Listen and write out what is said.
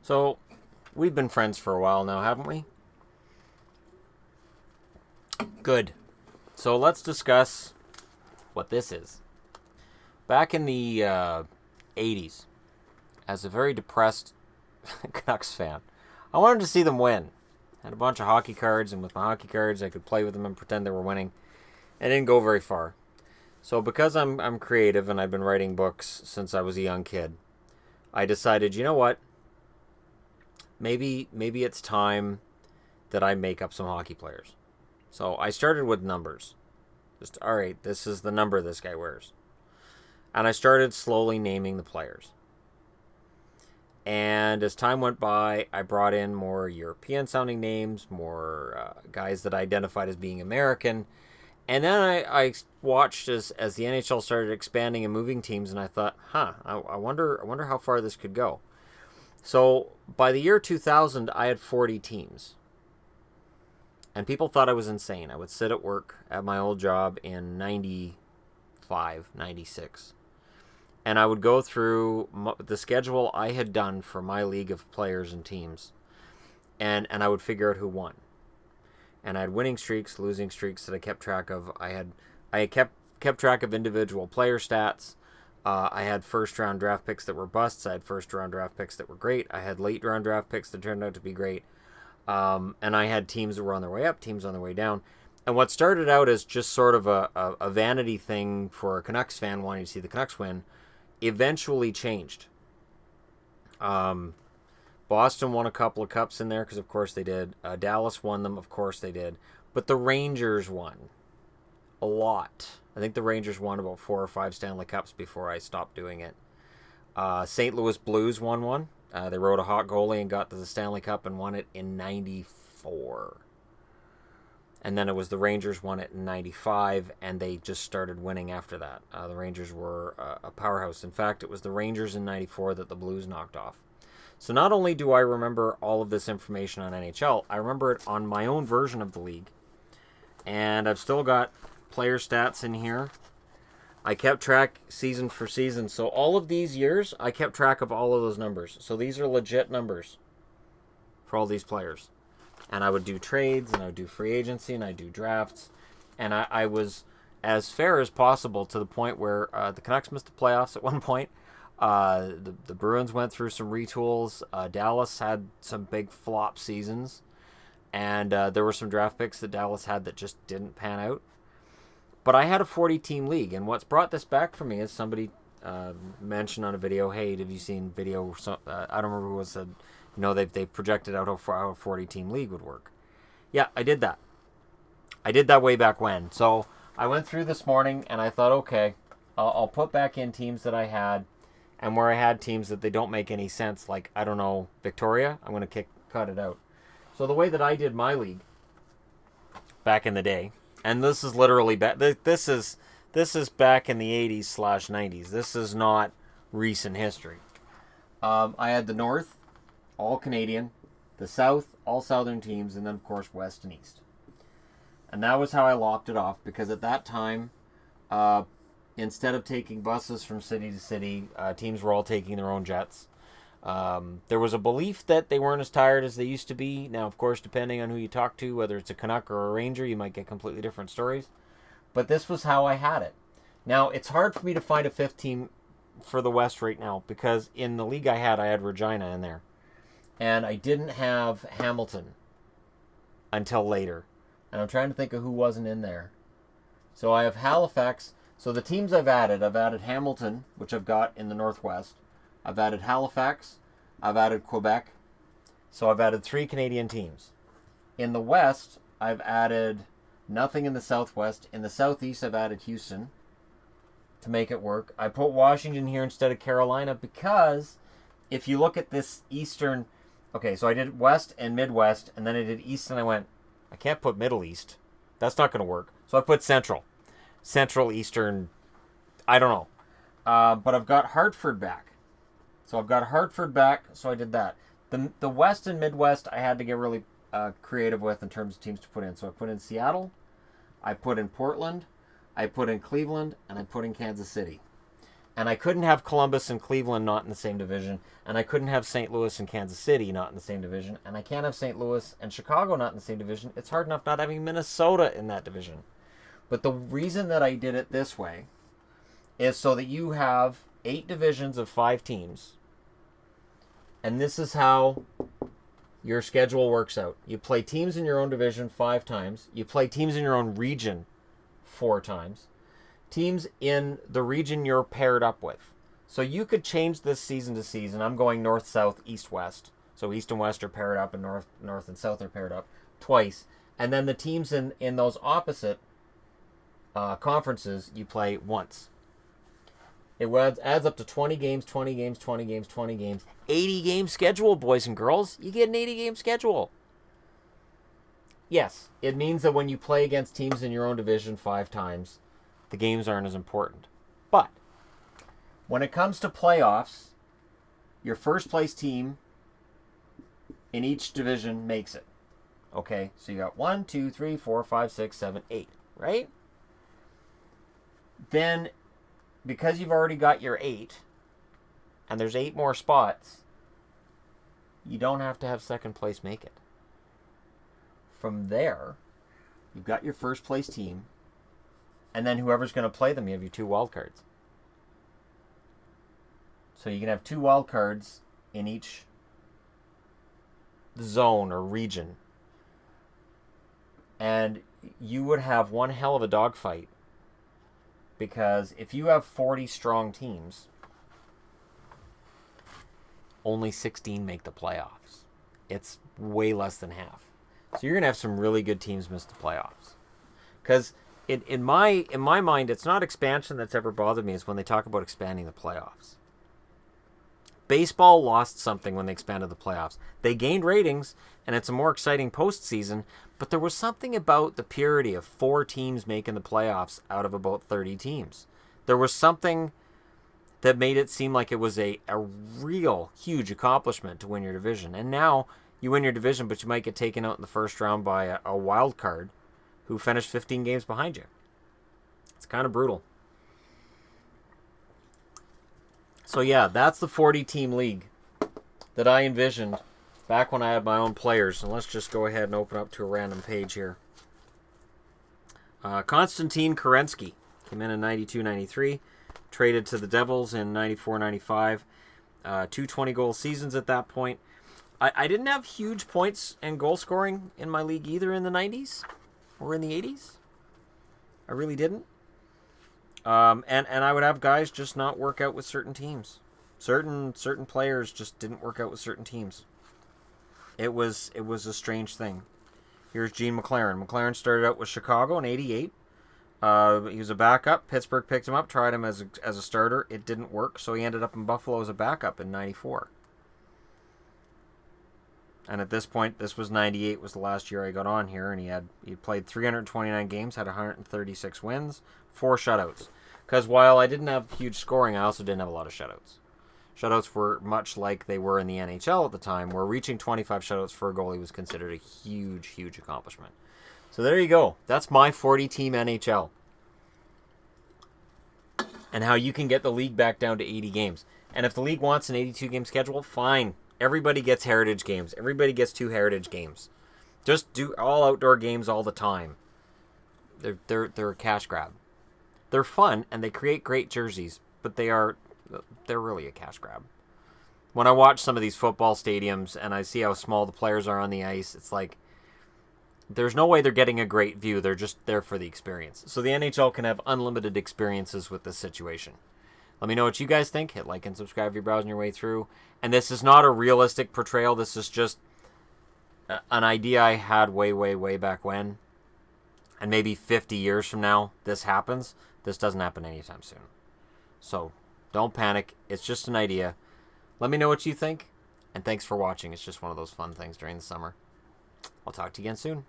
So, we've been friends for a while now, haven't we? Good. So, let's discuss what this is. Back in the 80s, as a very depressed Canucks fan, I wanted to see them win. I had a bunch of hockey cards, and with my hockey cards, I could play with them and pretend they were winning. It didn't go very far. So, because I'm creative and I've been writing books since I was a young kid, I decided, you know what? Maybe it's time that I make up some hockey players. So I started with numbers. Just, all right, this is the number this guy wears. And I started slowly naming the players. And as time went by, I brought in more European sounding names, more guys that I identified as being American. And then I watched as the NHL started expanding and moving teams, and I thought, I wonder how far this could go. So by the year 2000, I had 40 teams. And people thought I was insane. I would sit at work at my old job in 95, 96. And I would go through the schedule I had done for my league of players and teams. And I would figure out who won. And I had winning streaks, losing streaks that I kept track of. I kept track of individual player stats. I had first-round draft picks that were busts. I had first-round draft picks that were great. I had late-round draft picks that turned out to be great. And I had teams that were on their way up, teams on their way down. And what started out as just sort of a vanity thing for a Canucks fan wanting to see the Canucks win eventually changed. Boston won a couple of cups in there because, of course, they did. Dallas won them, of course, they did. But the Rangers won a lot. I think the Rangers won about 4 or 5 Stanley Cups before I stopped doing it. St. Louis Blues won one. They rode a hot goalie and got to the Stanley Cup and won it in 94. And then it was the Rangers won it in 95, and they just started winning after that. The Rangers were a powerhouse. In fact, it was the Rangers in 94 that the Blues knocked off. So not only do I remember all of this information on NHL, I remember it on my own version of the league. And I've still got player stats in here. I kept track season for season. So all of these years, I kept track of all of those numbers. So these are legit numbers for all these players. And I would do trades, and I would do free agency, and I would do drafts. And I was as fair as possible to the point where the Canucks missed the playoffs at one point. The Bruins went through some retools. Dallas had some big flop seasons. And there were some draft picks that Dallas had that just didn't pan out. But I had a 40-team league, and what's brought this back for me is somebody mentioned on a video, hey, have you seen video? I don't remember who said, they've projected out how a 40-team league would work. Yeah, I did that. I did that way back when. So I went through this morning, and I thought, okay, I'll put back in teams that I had, and where I had teams that they don't make any sense, like, I don't know, Victoria, I'm going to cut it out. So the way that I did my league back in the day, and this is literally back. This is back in the 80s/90s. This is not recent history. I had the North, all Canadian, the South, all Southern teams, and then of course West and East. And that was how I lopped it off because at that time, instead of taking buses from city to city, teams were all taking their own jets. There was a belief that they weren't as tired as they used to be. Now, of course, depending on who you talk to, whether it's a Canuck or a Ranger, you might get completely different stories. But this was how I had it. Now, it's hard for me to find a 5th team for the West right now because in the league I had Regina in there. And I didn't have Hamilton until later. And I'm trying to think of who wasn't in there. So I have Halifax. So the teams I've added Hamilton, which I've got in the Northwest. I've added Halifax. I've added Quebec. So I've added 3 Canadian teams. In the West, I've added nothing in the Southwest. In the Southeast, I've added Houston to make it work. I put Washington here instead of Carolina because if you look at this Eastern... Okay, so I did West and Midwest, and then I did East, and I went, I can't put Middle East. That's not going to work. So I put Central. Central, Eastern, I don't know. But I've got Hartford back. So I've got Hartford back, so I did that. The West and Midwest I had to get really creative with in terms of teams to put in. So I put in Seattle, I put in Portland, I put in Cleveland, and I put in Kansas City. And I couldn't have Columbus and Cleveland not in the same division. And I couldn't have St. Louis and Kansas City not in the same division. And I can't have St. Louis and Chicago not in the same division. It's hard enough not having Minnesota in that division. But the reason that I did it this way is so that you have 8 divisions of 5 teams. And this is how your schedule works out. You play teams in your own division 5 times. You play teams in your own region 4 times. Teams in the region you're paired up with. So you could change this season to season. I'm going north, south, east, west. So east and west are paired up, and north and south are paired up twice. And then the teams in those opposite conferences you play once. It adds up to 20 games, 20 games, 20 games, 20 games. 80 game schedule, boys and girls. You get an 80 game schedule. Yes, it means that when you play against teams in your own division 5 times, the games aren't as important. But when it comes to playoffs, your first place team in each division makes it. Okay, so you got 1, 2, 3, 4, 5, 6, 7, 8, right? Then, because you've already got your 8, and there's 8 more spots, you don't have to have second place make it. From there, you've got your first place team, and then whoever's going to play them, you have your 2 wild cards. So you can have 2 wild cards in each zone or region. And you would have one hell of a dogfight. Because if you have 40 strong teams, only 16 make the playoffs. It's way less than half. So you're going to have some really good teams miss the playoffs. Because in my mind, it's not expansion that's ever bothered me. It's when they talk about expanding the playoffs. Baseball lost something when they expanded the playoffs. They gained ratings, and it's a more exciting postseason, but there was something about the purity of 4 teams making the playoffs out of about 30 teams. There was something that made it seem like it was a real huge accomplishment to win your division. And now you win your division, but you might get taken out in the first round by a wild card who finished 15 games behind you. It's kind of brutal. So yeah, that's the 40-team league that I envisioned back when I had my own players. And let's just go ahead and open up to a random page here. Konstantin Kerensky came in 92-93, traded to the Devils in 94-95. 2 20-goal seasons at that point. I didn't have huge points and goal scoring in my league either in the 90s or in the 80s. I really didn't. And I would have guys just not work out with certain teams. Certain players just didn't work out with certain teams. It was a strange thing. Here's Gene McLaren. McLaren started out with Chicago in 88. He was a backup. Pittsburgh picked him up, tried him as a starter. It didn't work, so he ended up in Buffalo as a backup in 94. And at this point, this was 98, was the last year I got on here, and he played 329 games, had 136 wins, 4 shutouts. Because while I didn't have huge scoring, I also didn't have a lot of shutouts. Shutouts were much like they were in the NHL at the time, where reaching 25 shutouts for a goalie was considered a huge, huge accomplishment. So there you go. That's my 40-team NHL. And how you can get the league back down to 80 games. And if the league wants an 82-game schedule, fine. Everybody gets heritage games. Everybody gets 2 heritage games. Just do all outdoor games all the time. They're a cash grab. They're fun, and they create great jerseys, but they're really a cash grab. When I watch some of these football stadiums and I see how small the players are on the ice, it's like there's no way they're getting a great view. They're just there for the experience. So the NHL can have unlimited experiences with this situation. Let me know what you guys think. Hit like and subscribe if you're browsing your way through. And this is not a realistic portrayal. This is just an idea I had way, way, way back when. And maybe 50 years from now, this happens. This doesn't happen anytime soon. So don't panic. It's just an idea. Let me know what you think. And thanks for watching. It's just one of those fun things during the summer. I'll talk to you again soon.